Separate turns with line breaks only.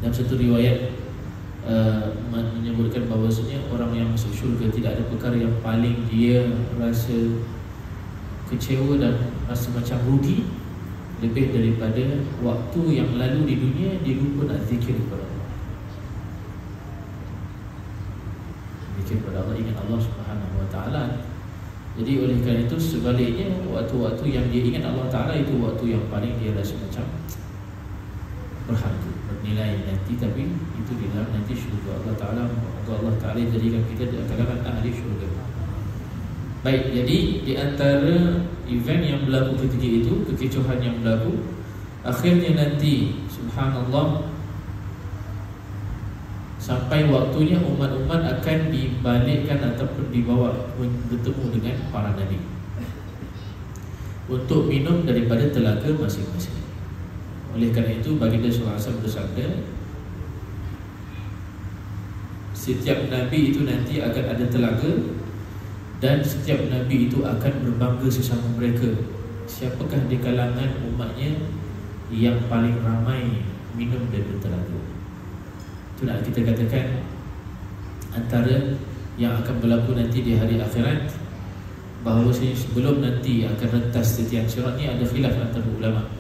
Dalam satu riwayat menyebutkan bahawasanya orang yang masuk syurga tidak ada perkara yang paling dia rasa kecewa dan rasa macam rugi lebih daripada waktu yang lalu di dunia dia lupa nak zikir kepada Allah. Zikir kepada Allah, ingat Allah Subhanahu Wa Taala. Jadi oleh kerana itu sebaliknya, waktu-waktu yang dia ingat Allah Ta'ala itu waktu yang paling dia rasa macam berharga, bernilai nanti. Tapi itu di dalam nanti syurga Allah Ta'ala. Moga Allah Ta'ala jadikan kita di kalangan ahli syurga. Baik, jadi di antara event yang berlaku ketika itu, kekecohan yang berlaku, akhirnya nanti subhanallah sampai waktunya umat-umat akan dibalikkan ataupun dibawa bertemu dengan para nabi untuk minum daripada telaga masing-masing. Oleh kerana itu baginda sallallahu alaihi wasallam bersabda, setiap nabi itu nanti akan ada telaga dan setiap nabi itu akan berbangga sesama mereka, siapakah di kalangan umatnya yang paling ramai minum daripada telaga. Itu nak kita katakan antara yang akan berlaku nanti di hari akhirat, bahawa sebelum nanti akan rentas titian sirat ni ada khilaf antara ulama.